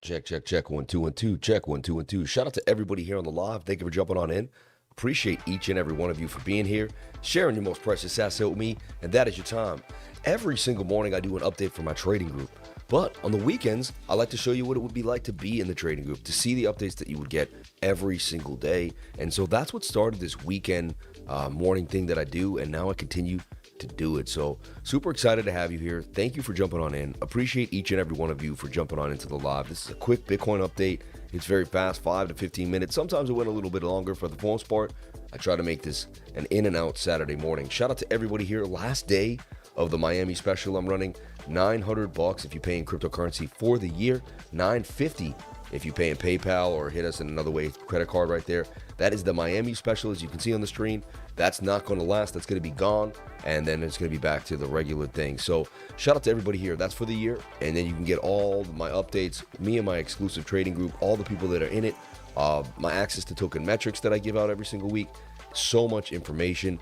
Check, check, check. 1, 2, 1, 2. Check 1, 2, 1, 2. Shout out to everybody here on the live. Thank you for jumping on in. Appreciate each and every one of you for being here, sharing your most precious asset with me, and that is your time. Every single morning, I do an update for my trading group. But on the weekends, I like to show you what it would be like to be in the trading group, to see the updates that you would get every single day. And so that's what started this weekend morning thing that I do, and now I continue to do it. So super excited to have you here. Thank you for jumping on in. Appreciate each and every one of you for jumping on into the live. This is a quick Bitcoin update. It's very fast, 5 to 15 minutes. Sometimes it went a little bit longer for the most part. I try to make this an in and out Saturday morning. Shout out to everybody here. Last day of the Miami special I'm running. $900 if you pay in cryptocurrency for the year. $950 if you pay in PayPal or hit us in another way, credit card right there. That is the Miami special, as you can see on the screen. That's not going to last. That's going to be gone, and then it's going to be back to the regular thing. So shout out to everybody here. That's for the year, and then you can get all my updates, me and my exclusive trading group, all the people that are in it, my access to token metrics that I give out every single week. So much information,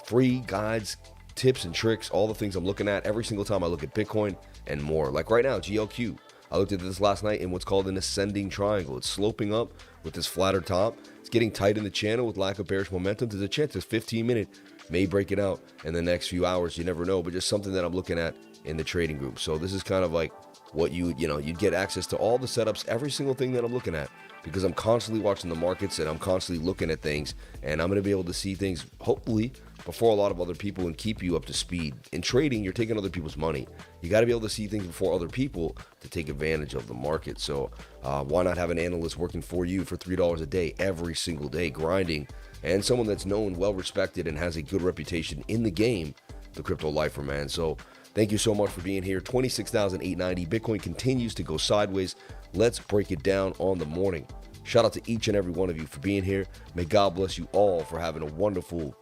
free guides, tips and tricks, all the things I'm looking at every single time I look at Bitcoin and more. Like right now, GLQ. I looked at this last night in what's called an ascending triangle. It's sloping up with this flatter top. It's getting tight in the channel with lack of bearish momentum. There's a chance this 15-minute may break it out in the next few hours. You never know, but just something that I'm looking at in the trading group. So this is kind of like what you'd get access to all the setups, every single thing that I'm looking at, because I'm constantly watching the markets and I'm constantly looking at things, and I'm going to be able to see things, hopefully, before a lot of other people and keep you up to speed. In trading, you're taking other people's money. You got to be able to see things before other people to take advantage of the market. So why not have an analyst working for you for $3 a day, every single day, grinding, and someone that's known, well-respected, and has a good reputation in the game, the crypto lifer, man. So thank you so much for being here. 26,890. Bitcoin continues to go sideways. Let's break it down on the morning. Shout out to each and every one of you for being here. May God bless you all for having a wonderful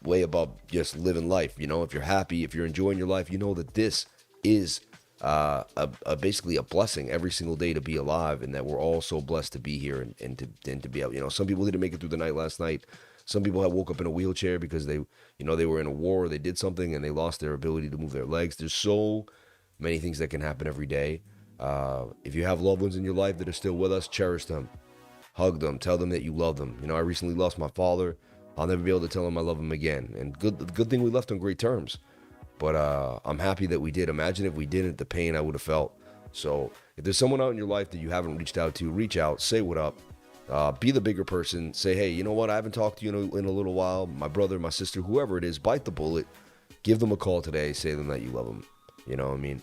way above just living life. You know, if you're happy, if you're enjoying your life, you know that this is basically a blessing every single day to be alive, and that we're all so blessed to be here and to be out. You know, some people didn't make it through the night last night. Some people had woke up in a wheelchair because they were in a war, or they did something and they lost their ability to move their legs. There's so many things that can happen every day. If you have loved ones in your life that are still with us, cherish them, hug them, tell them that you love them. You know, I recently lost my father. I'll never be able to tell him I love him again. And good thing we left on great terms. But I'm happy that we did. Imagine if we didn't, the pain I would have felt. So if there's someone out in your life that you haven't reached out to, reach out, say what up. Be the bigger person. Say, hey, you know what? I haven't talked to you in a little while. My brother, my sister, whoever it is, bite the bullet. Give them a call today. Say to them that you love them. You know what I mean?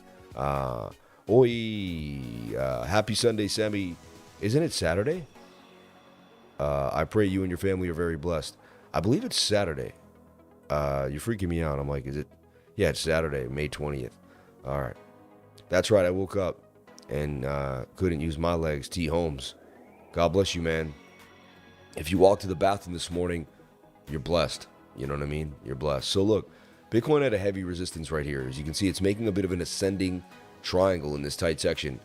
Happy Sunday, Sammy. Isn't it Saturday? I pray you and your family are very blessed. I believe it's Saturday. You're freaking me out. I'm like, is it? Yeah, it's Saturday, May 20th. All right. That's right. I woke up and couldn't use my legs. T. Holmes. God bless you, man. If you walked to the bathroom this morning, you're blessed. You know what I mean? You're blessed. So look, Bitcoin had a heavy resistance right here. As you can see, it's making a bit of an ascending triangle in this tight section.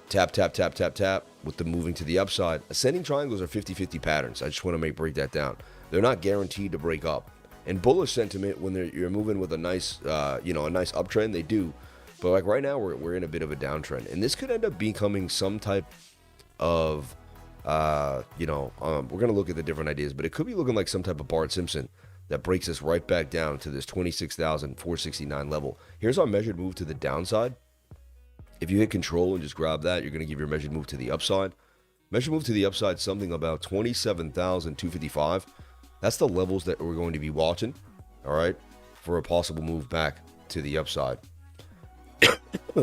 Tap, tap, tap, tap, tap, with the moving to the upside. Ascending triangles are 50-50 patterns. I just want to break that down. They're not guaranteed to break up. And bullish sentiment, when you're moving with a nice, a nice uptrend, they do. But like right now, we're in a bit of a downtrend, and this could end up becoming some type of, we're gonna look at the different ideas, but it could be looking like some type of Bart Simpson that breaks us right back down to this 26,469 level. Here's our measured move to the downside. If you hit control and just grab that, you're gonna give your measured move to the upside. Measured move to the upside, something about 27,255. That's the levels that we're going to be watching, all right, for a possible move back to the upside.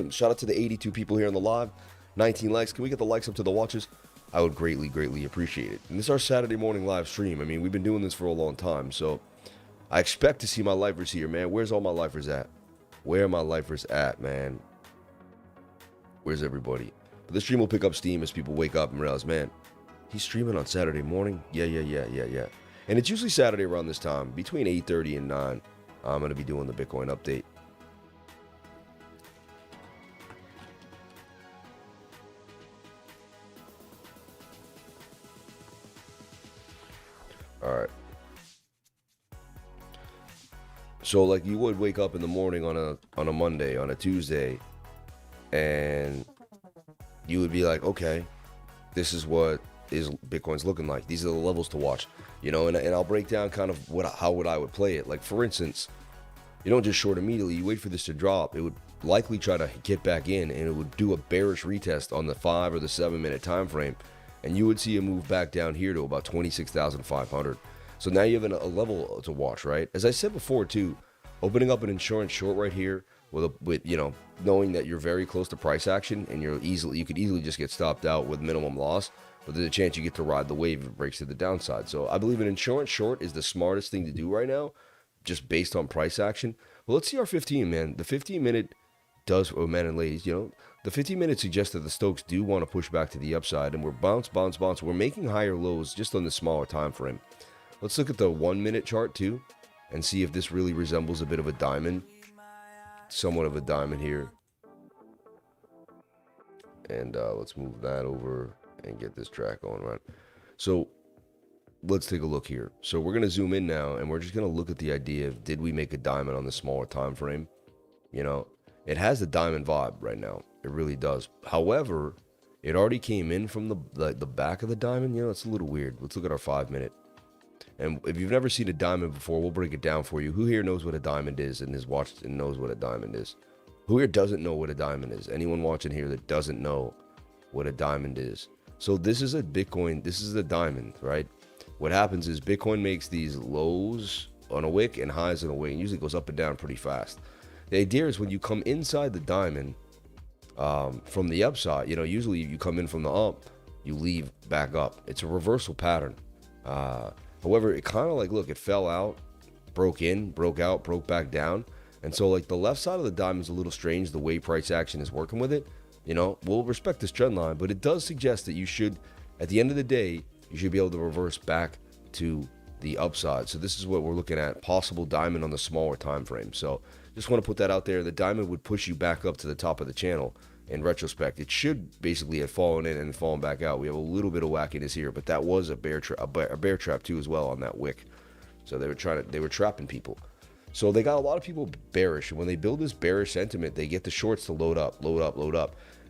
Shout out to the 82 people here on the live. 19 likes. Can we get the likes up to the watchers? I would greatly, greatly appreciate it. And this is our Saturday morning live stream. I mean, we've been doing this for a long time, so I expect to see my lifers here, man. Where's all my lifers at? Where are my lifers at, man? Where's everybody? But this stream will pick up steam as people wake up and realize, man, he's streaming on Saturday morning? Yeah. And it's usually Saturday around this time, between 8:30 and 9. I'm going to be doing the Bitcoin update. All right. So like you would wake up in the morning on a Monday, on a Tuesday, and you would be like, okay, this is what is Bitcoin's looking like. These are the levels to watch, and I'll break down kind of how I would play it. Like for instance, you don't just short immediately. You wait for this to drop. It would likely try to get back in, and it would do a bearish retest on the 5 or the 7 minute time frame, and you would see a move back down here to about 26,500. So now you have a level to watch, right? As I said before too, opening up an insurance short right here with knowing that you're very close to price action and you could easily just get stopped out with minimum loss, but there's a chance you get to ride the wave if it breaks to the downside. So I believe an insurance short is the smartest thing to do right now, just based on price action. Well, let's see our 15, man. The 15 minute does, men and ladies, the 15 minute suggests that the Stokes do want to push back to the upside, and we're bounce. We're making higher lows just on the smaller time frame. Let's look at the 1 minute chart too and see if this really resembles a bit of a diamond. Somewhat of a diamond here. And let's move that over and get this track going, right? So let's take a look here. So we're going to zoom in now, and we're just going to look at the idea of, did we make a diamond on the smaller time frame? It has the diamond vibe right now. It really does. However, it already came in from the back of the diamond. It's a little weird. Let's look at our 5 minute. And if you've never seen a diamond before, we'll break it down for you. Who here knows what a diamond is and has watched and knows what a diamond is? Who here doesn't know what a diamond is? Anyone watching here that doesn't know what a diamond is? So this is a Bitcoin. This is a diamond, right? What happens is Bitcoin makes these lows on a wick and highs on a wick, and usually goes up and down pretty fast. The idea is when you come inside the diamond from the upside, usually you come in from the up, you leave back up. It's a reversal pattern. However, it kind of it fell out, broke in, broke out, broke back down. And so the left side of the diamond is a little strange, the way price action is working with it. We'll respect this trend line, but it does suggest that you should, at the end of the day, you should be able to reverse back to the upside. So this is what we're looking at, possible diamond on the smaller time frame. So just want to put that out there. The diamond would push you back up to the top of the channel. In retrospect, it should basically have fallen in and fallen back out. We have a little bit of wackiness here, but that was a bear trap too as well on that wick. So they were trapping people. So they got a lot of people bearish. And when they build this bearish sentiment, they get the shorts to load up. And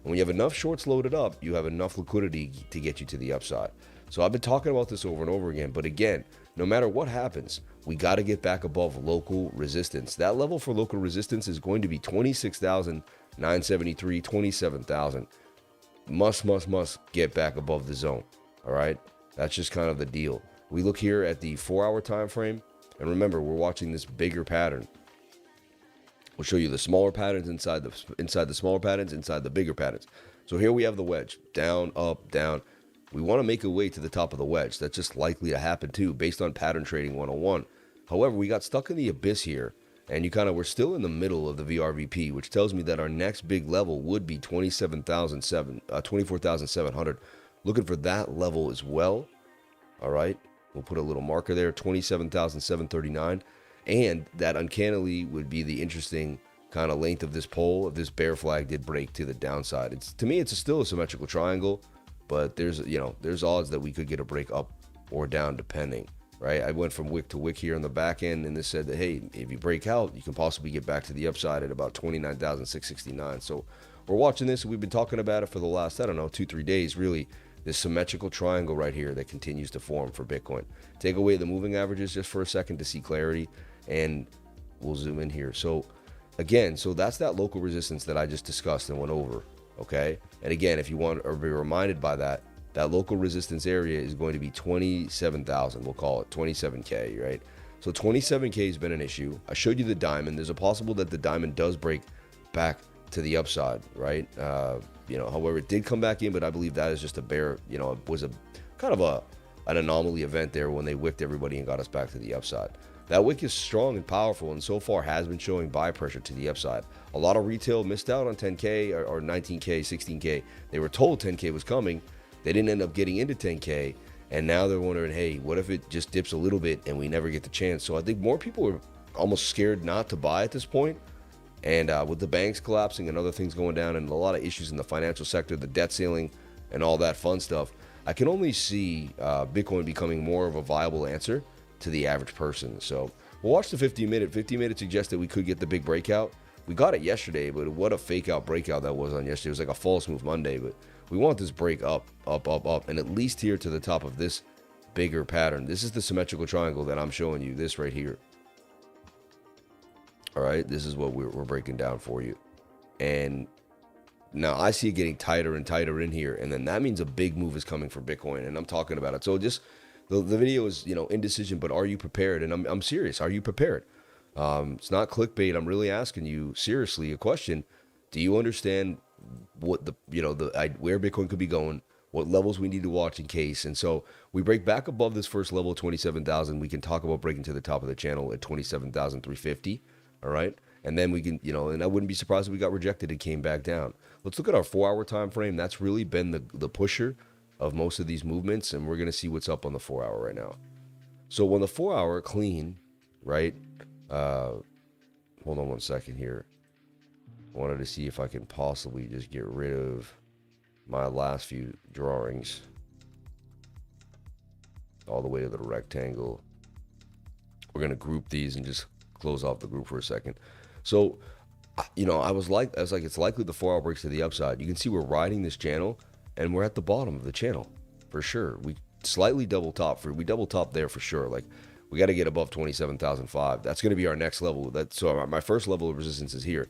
when you have enough shorts loaded up, you have enough liquidity to get you to the upside. So I've been talking about this over and over again, but again, no matter what happens, we got to get back above local resistance. That level for local resistance is going to be 26,973, 27,000. Must get back above the zone. All right. That's just kind of the deal. We look here at the 4-hour time frame. And remember, we're watching this bigger pattern. We'll show you the smaller patterns inside the smaller patterns, inside the bigger patterns. So here we have the wedge. Down, up, down. We want to make a way to the top of the wedge. That's just likely to happen too, based on pattern trading 101. However, we got stuck in the abyss here. And we're still in the middle of the VRVP, which tells me that our next big level would be 24,700. Looking for that level as well. All right. We'll put a little marker there, 27,739. And that uncannily would be the interesting kind of length of this pole if this bear flag did break to the downside. To me, it's still a symmetrical triangle, but there's odds that we could get a break up or down depending. Right, I went from wick to wick here on the back end, and this said that, hey, if you break out, you can possibly get back to the upside at about 29,669. So we're watching this, and we've been talking about it for the last, 2-3 days, really, this symmetrical triangle right here that continues to form for Bitcoin. Take away the moving averages just for a second to see clarity, and we'll zoom in here. So again, that's that local resistance that I just discussed and went over, okay? And again, if you want to be reminded by that local resistance area is going to be 27,000. We'll call it 27K, right? So 27K has been an issue. I showed you the diamond. There's a possible that the diamond does break back to the upside, right? However, it did come back in, but I believe that is just a bear, it was a kind of an anomaly event there when they wicked everybody and got us back to the upside. That wick is strong and powerful, and so far has been showing buy pressure to the upside. A lot of retail missed out on 10K or 19K, 16K. They were told 10K was coming. They didn't end up getting into 10K, and now they're wondering, hey, what if it just dips a little bit and we never get the chance? So I think more people are almost scared not to buy at this point. And with the banks collapsing and other things going down and a lot of issues in the financial sector, the debt ceiling and all that fun stuff, I can only see Bitcoin becoming more of a viable answer to the average person. So we'll watch the 15-minute. 15-minute suggests that we could get the big breakout. We got it yesterday, but what a fake out breakout that was on yesterday. It was like a false move Monday, but we want this break up, and at least here to the top of this bigger pattern. This is the symmetrical triangle that I'm showing you, this right here. All right, this is what we're breaking down for you. And now I see it getting tighter and tighter in here, and then that means a big move is coming for Bitcoin, and I'm talking about it. So just the video is, indecision, but are you prepared? And I'm serious. Are you prepared? It's not clickbait. I'm really asking you seriously a question. Do you understand what where Bitcoin could be going? What levels we need to watch in case? And so we break back above this first level, 27,000. We can talk about breaking to the top of the channel at 27,350. All right. And then we can, and I wouldn't be surprised if we got rejected and came back down. Let's look at our 4-hour time frame. That's really been the pusher of most of these movements. And we're going to see what's up on the 4-hour right now. So when the 4-hour clean, right? Hold on one second here. I wanted to see if I can possibly just get rid of my last few drawings all the way to the rectangle. We're going to group these and just close off the group for a second. So, I was like, it's likely the 4-hour breaks to the upside. You can see we're riding this channel and we're at the bottom of the channel for sure. We slightly double top there for sure. Like we got to get above 27,005. That's going to be our next level. So my first level of resistance is here.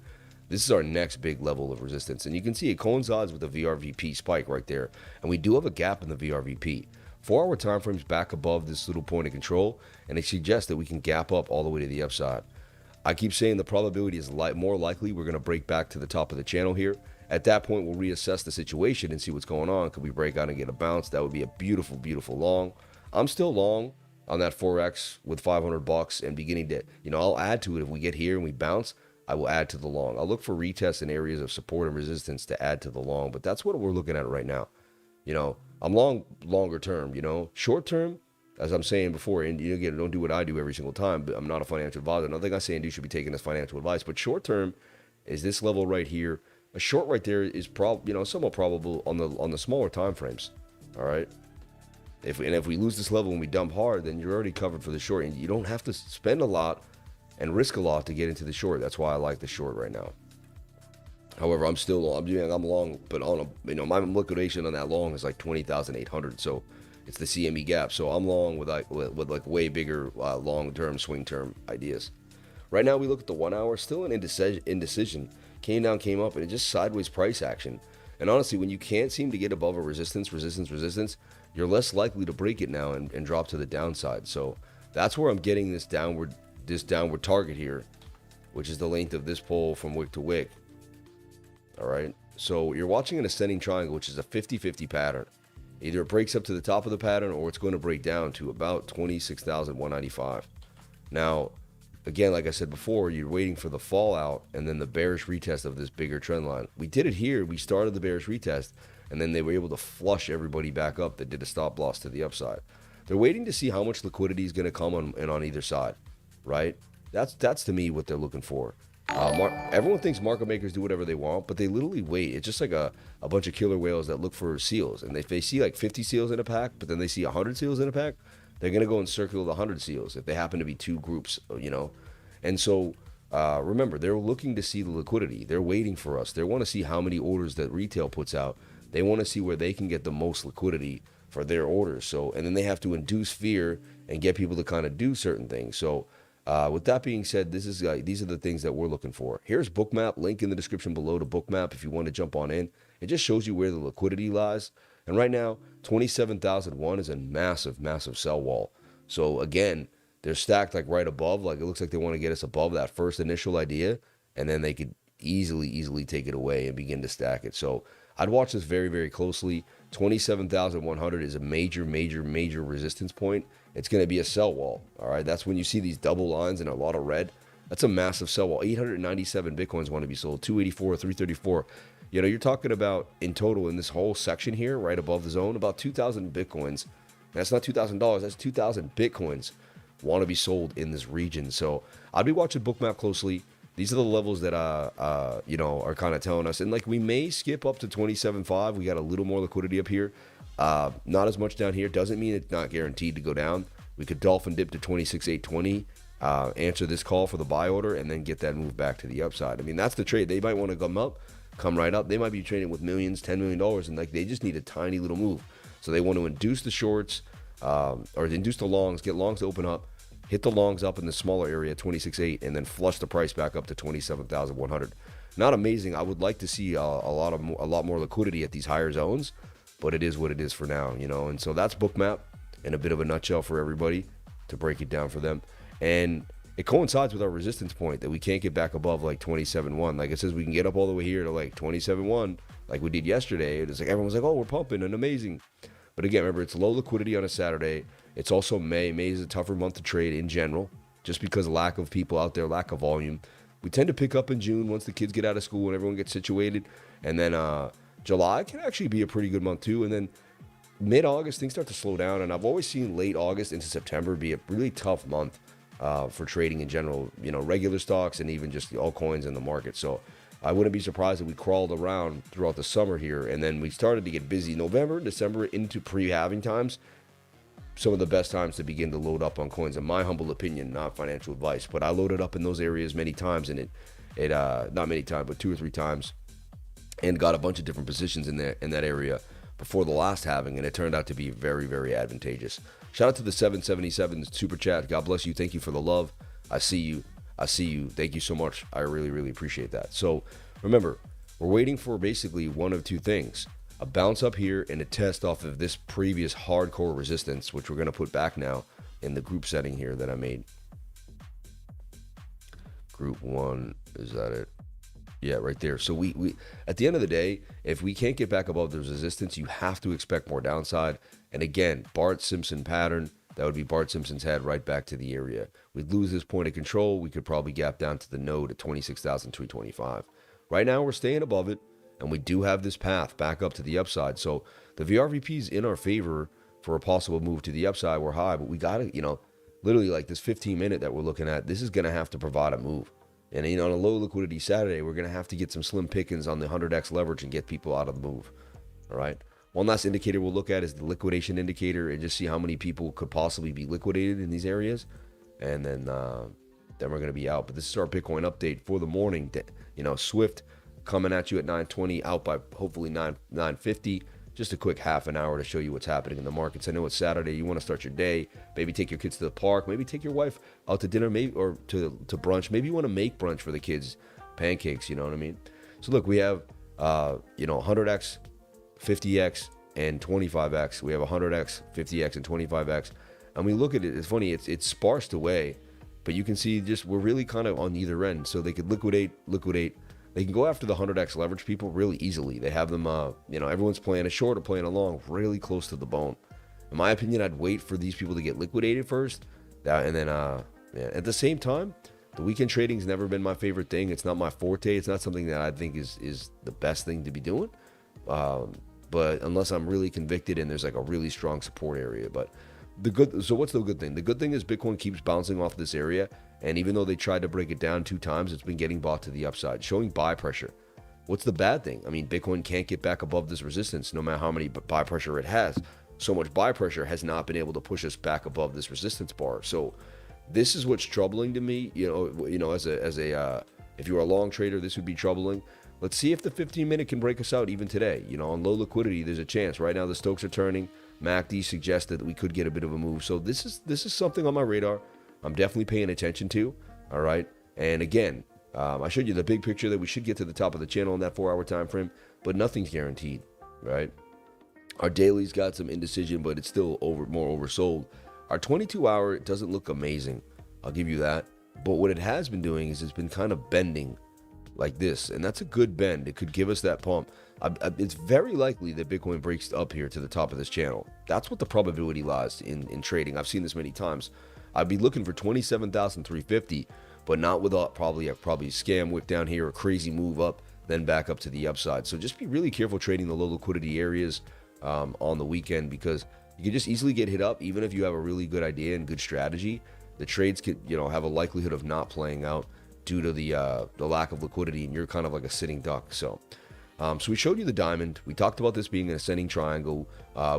This is our next big level of resistance. And you can see it coincides with the VRVP spike right there. And we do have a gap in the VRVP. 4-hour time frames back above this little point of control, and it suggests that we can gap up all the way to the upside. I keep saying the probability is more likely we're going to break back to the top of the channel here. At that point, we'll reassess the situation and see what's going on. Could we break out and get a bounce? That would be a beautiful, beautiful long. I'm still long on that 4X with $500 and beginning to, I'll add to it if we get here and we bounce. I will add to the long. I'll look for retests in areas of support and resistance to add to the long, but that's what we're looking at right now. I'm longer term, short term, as I'm saying before, and again, don't do what I do every single time, but I'm not a financial advisor. Nothing I'm saying you should be taking as financial advice, but short term is this level right here. A short right there is somewhat probable on the smaller time frames. All right. If we lose this level and we dump hard, then you're already covered for the short, and you don't have to spend a lot and risk a lot to get into the short. That's why I like the short right now. However, I'm long, but on my liquidation on that long is like 20,800. So it's the CME gap. So I'm long with way bigger long-term, swing-term ideas. Right now, we look at the 1 hour, still an indecision. Came down, came up, and it just sideways price action. And honestly, when you can't seem to get above a resistance, you're less likely to break it now and drop to the downside. So that's where I'm getting this downward target here, which is the length of this pole from wick to wick. All right, so you're watching an ascending triangle, which is a 50-50 pattern. Either it breaks up to the top of the pattern or it's going to break down to about 26,195. Now, again, like I said before, you're waiting for the fallout and then the bearish retest of this bigger trend line. We did it here. We started the bearish retest, and then they were able to flush everybody back up that did a stop loss to the upside. They're waiting to see how much liquidity is going to come on either side, right? That's to me what they're looking for. Everyone thinks market makers do whatever they want, but they literally wait. It's just like a bunch of killer whales that look for seals. And if they see like 50 seals in a pack, but then they see 100 seals in a pack, they're going to go and circle the 100 seals if they happen to be two groups, And so remember, they're looking to see the liquidity. They're waiting for us. They want to see how many orders that retail puts out. They want to see where they can get the most liquidity for their orders. So, and then they have to induce fear and get people to kind of do certain things. So, with that being said, these are the things that we're looking for. Here's BOOKMAP, link in the description below to BOOKMAP if you want to jump on in. It just shows you where the liquidity lies. And right now, 27,001 is a massive, massive sell wall. So again, they're stacked like right above. Like it looks like they want to get us above that first initial idea, and then they could easily take it away and begin to stack it. So I'd watch this very, very closely. 27,100 is a major, major, major resistance point. It's going to be a sell wall. All right. That's when you see these double lines and a lot of red. That's a massive sell wall. 897 Bitcoins want to be sold. 284, 334. You know, you're talking about in total in this whole section here, right above the zone, about 2,000 Bitcoins. That's not $2,000. That's 2,000 Bitcoins want to be sold in this region. So I'd be watching Bookmap closely. These are the levels that, you know, are kind of telling us. And like we may skip up to 27.5. We got a little more liquidity up here. Not as much down here. Doesn't mean it's not guaranteed to go down. We could dolphin dip to 26,820. Answer this call for the buy order and then get that move back to the upside. I mean, that's the trade. They might want to come right up. They might be trading with millions, $10 million, and like they just need a tiny little move. So they want to induce the shorts or induce the longs, get longs to open up, hit the longs up in the smaller area, 26.8, and then flush the price back up to 27,100. Not amazing. I would like to see a lot more liquidity at these higher zones, but it is what it is for now, you know. And so that's Bookmap in a bit of a nutshell for everybody to break it down for them. And it coincides with our resistance point that we can't get back above like 27.1. Like it says we can get up all the way here to like 27.1 like we did yesterday. It's like everyone's like, oh, we're pumping and amazing. But again, remember, it's low liquidity on a Saturday. It's also May. May is a tougher month to trade in general, just because lack of people out there, lack of volume. We tend to pick up in June once the kids get out of school and everyone gets situated. And then July can actually be a pretty good month too. And then mid-August, things start to slow down. And I've always seen late August into September be a really tough month for trading in general, you know, regular stocks and even just the altcoins in the market. So I wouldn't be surprised if we crawled around throughout the summer here. And then we started to get busy November, December into pre-halving times. Some of the best times to begin to load up on coins, in my humble opinion, not financial advice. But I loaded up in those areas many times, and it not many times, but 2 or 3 times, and got a bunch of different positions in that area before the last halving, and it turned out to be very, very advantageous. Shout out to the 777 super chat. God bless you. Thank you for the love. I see you. Thank you so much. I really, really appreciate that. So remember, we're waiting for basically one of two things: a bounce up here and a test off of this previous hardcore resistance, which we're going to put back now in the group setting here that I made. Group 1, is that it? Yeah, right there. So we at the end of the day, if we can't get back above the resistance, you have to expect more downside. And again, Bart Simpson pattern, that would be Bart Simpson's head right back to the area. We'd lose this point of control. We could probably gap down to the node at 26,225. Right now, we're staying above it, and we do have this path back up to the upside. So the VRVP is in our favor for a possible move to the upside. We're high, but we got to, you know, literally like this 15-minute that we're looking at, this is going to have to provide a move. And, you know, on a low liquidity Saturday, we're going to have to get some slim pickings on the 100x leverage and get people out of the move. All right. One last indicator we'll look at is the liquidation indicator and just see how many people could possibly be liquidated in these areas. And then we're going to be out. But this is our Bitcoin update for the morning. You know, Swift coming at you at 9:20, out by hopefully 9:50. Just a quick half an hour to show you what's happening in the markets. I know it's Saturday. You want to start your day. Maybe take your kids to the park. Maybe take your wife out to dinner, maybe, or to brunch. Maybe you want to make brunch for the kids, pancakes. You know what I mean? So look, we have 100x, 50x, and 25x. We have 100x, 50x, and 25x. And we look at it. It's funny. It's sparsed away, but you can see just we're really kind of on either end. So they could liquidate. They can go after the 100x leverage people really easily. They have them, everyone's playing a short or playing a long really close to the bone. In my opinion, I'd wait for these people to get liquidated first. And then, at the same time, the weekend trading's never been my favorite thing. It's not my forte. It's not something that I think is the best thing to be doing. But unless I'm really convicted and there's like a really strong support area. But so what's the good thing? The good thing is Bitcoin keeps bouncing off this area. And even though they tried to break it down 2 times, it's been getting bought to the upside, showing buy pressure. What's the bad thing? I mean, Bitcoin can't get back above this resistance no matter how many buy pressure it has. So much buy pressure has not been able to push us back above this resistance bar. So this is what's troubling to me. As a if you're a long trader, this would be troubling. Let's see if the 15-minute can break us out even today. You know, on low liquidity, there's a chance. Right now, the Stokes are turning. MACD suggested that we could get a bit of a move. So this is something on my radar. I'm definitely paying attention to, all right? And again, I showed you the big picture that we should get to the top of the channel in that 4-hour time frame, but nothing's guaranteed, right? Our daily's got some indecision, but it's still more oversold. Our 22-hour doesn't look amazing, I'll give you that. But what it has been doing is it's been kind of bending like this, and that's a good bend. It could give us that pump. It's very likely that Bitcoin breaks up here to the top of this channel. That's what the probability lies in trading. I've seen this many times. I'd be looking for 27,350, but not without probably a scam wick down here, a crazy move up, then back up to the upside. So just be really careful trading the low liquidity areas on the weekend, because you can just easily get hit up. Even if you have a really good idea and good strategy, the trades could, have a likelihood of not playing out due to the lack of liquidity, and you're kind of like a sitting duck. So we showed you the diamond. We talked about this being an ascending triangle.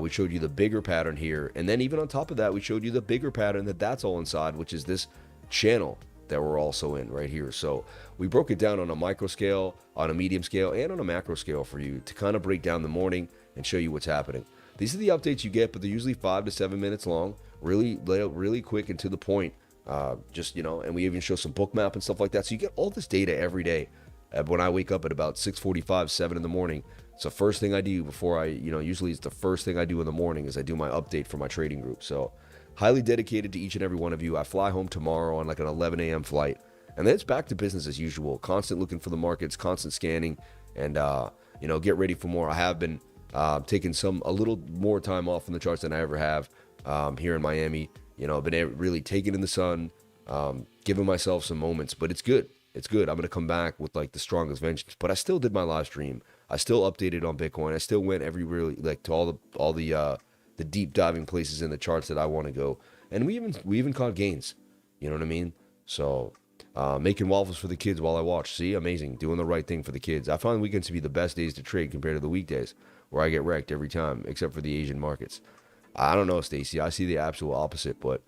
We showed you the bigger pattern here, and then even on top of that, we showed you the bigger pattern that's all inside, which is this channel that we're also in right here. So we broke it down on a micro scale, on a medium scale, and on a macro scale for you to kind of break down the morning and show you what's happening. These are the updates you get, but they're usually 5 to 7 minutes long, really quick and to the point. And we even show some BOOKMAP and stuff like that. So you get all this data every day. When I wake up at about 6:45, 7 in the morning, it's the first thing I do before usually it's the first thing I do in the morning is I do my update for my trading group. So highly dedicated to each and every one of you. I fly home tomorrow on like an 11 a.m. flight, and then it's back to business as usual. Constant looking for the markets, constant scanning, and, get ready for more. I have been taking a little more time off from the charts than I ever have here in Miami. I've been really taking in the sun, giving myself some moments, but it's good. It's good. I'm going to come back with like the strongest vengeance, but I still did my live stream. I still updated on Bitcoin. I still went to all the deep diving places in the charts that I want to go. And we even caught gains. You know what I mean? So, making waffles for the kids while I watch. See, amazing. Doing the right thing for the kids. I find weekends to be the best days to trade compared to the weekdays, where I get wrecked every time, except for the Asian markets. I don't know, Stacy. I see the absolute opposite, but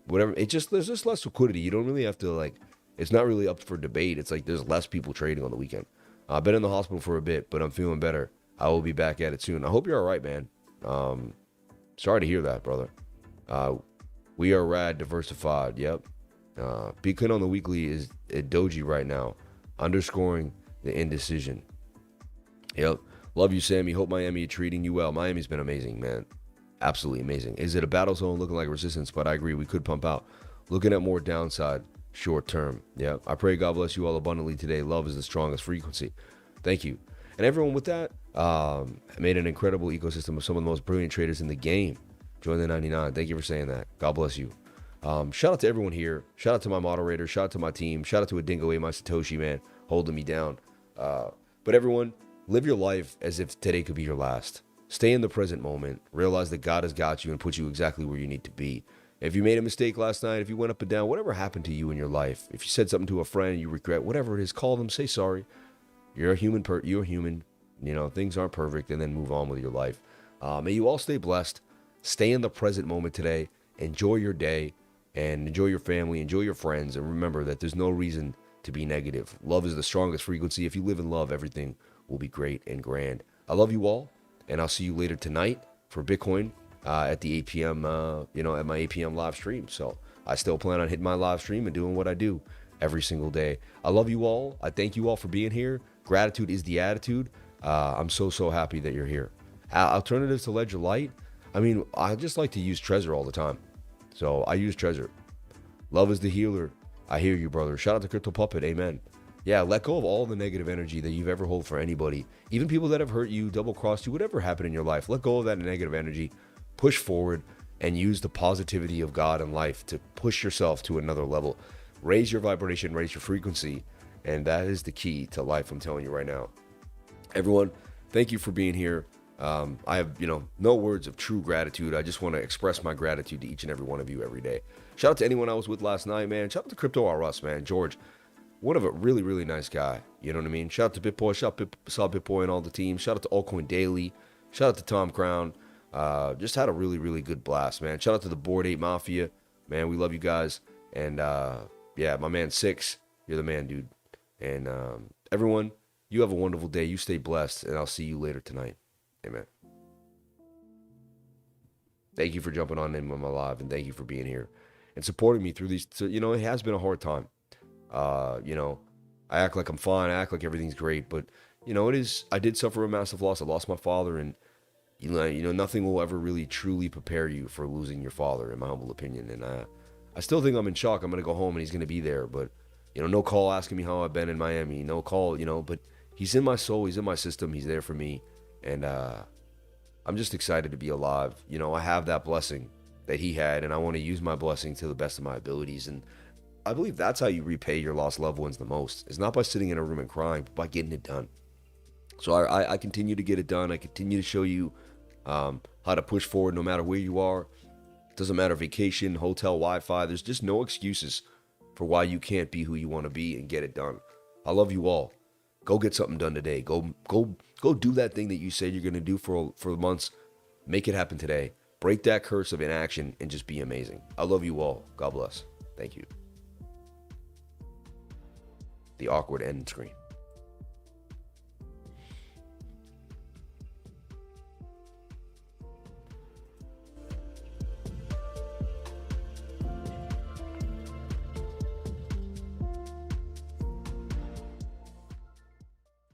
whatever. There's just less liquidity. You don't really have to it's not really up for debate. It's like there's less people trading on the weekend. I've been in the hospital for a bit, but I'm feeling better. I will be back at it soon. I hope you're all right, man. Sorry to hear that, brother. We are rad diversified. Yep. Bitcoin on the weekly is a doji right now, underscoring the indecision. Yep. Love you, Sammy. Hope Miami is treating you well. Miami's been amazing, man. Absolutely amazing. Is it a battle zone looking like resistance? But I agree, we could pump out. Looking at more downside short term. Yeah. I pray God bless you all abundantly today. Love is the strongest frequency. Thank you. And everyone with that, made an incredible ecosystem of some of the most brilliant traders in the game. Join the 99. Thank you for saying that. God bless you. Shout out to everyone here. Shout out to my moderator. Shout out to my team. Shout out to Adingo, my Satoshi, man, holding me down. But everyone, live your life as if today could be your last. Stay in the present moment. Realize that God has got you and put you exactly where you need to be. If you made a mistake last night, if you went up and down, whatever happened to you in your life, if you said something to a friend and you regret, whatever it is, call them, say sorry. You're a human. You're human. Things aren't perfect, and then move on with your life. May you all stay blessed. Stay in the present moment today. Enjoy your day and enjoy your family. Enjoy your friends. And remember that there's no reason to be negative. Love is the strongest frequency. If you live in love, everything will be great and grand. I love you all, and I'll see you later tonight for Bitcoin. At the 8 p.m., at my 8 p.m. live stream. So I still plan on hitting my live stream and doing what I do every single day. I love you all. I thank you all for being here. Gratitude is the attitude. I'm so happy that you're here. Alternatives to Ledger Light. I just like to use Trezor all the time. So I use Trezor. Love is the healer. I hear you, brother. Shout out to Crypto Puppet. Amen. Yeah, let go of all the negative energy that you've ever held for anybody. Even people that have hurt you, double-crossed you, whatever happened in your life. Let go of that negative energy. Push forward and use the positivity of God and life to push yourself to another level. Raise your vibration, raise your frequency, and that is the key to life, I'm telling you right now. Everyone, thank you for being here. I have, no words of true gratitude. I just want to express my gratitude to each and every one of you every day. Shout out to anyone I was with last night, man. Shout out to Crypto R Us, man. George, one of a really, really nice guy. You know what I mean? Shout out to BitBoy. Shout out to BitBoy and all the team. Shout out to Altcoin Daily. Shout out to Tom Crown. Just had a really, really good blast, man. Shout out to the Bored Ape Mafia. Man, we love you guys. And, my man Six, you're the man, dude. And, everyone, you have a wonderful day. You stay blessed, and I'll see you later tonight. Amen. Thank you for jumping on in with my live, and thank you for being here and supporting me through these. So, it has been a hard time. I act like I'm fine. I act like everything's great, but, I did suffer a massive loss. I lost my father, and nothing will ever really truly prepare you for losing your father, in my humble opinion. And I still think I'm in shock. I'm going to go home and he's going to be there. But, You know, no call asking me how I've been in Miami. No call, you know, but he's in my soul. He's in my system. He's there for me. And I'm just excited to be alive. You know, I have that blessing that he had, and I want to use my blessing to the best of my abilities. And I believe that's how you repay your lost loved ones the most. It's not by sitting in a room and crying, but by getting it done. So I continue to get it done. I continue to show you how to push forward no matter where you are. It doesn't matter vacation, hotel, Wi-Fi. There's just no excuses for why you can't be who you want to be and get it done. I love you all. Go get something done today. Go do that thing that you said you're going to do for months. Make it happen today. Break that curse of inaction and just be amazing. I love you all. God bless. Thank you. The awkward end screen.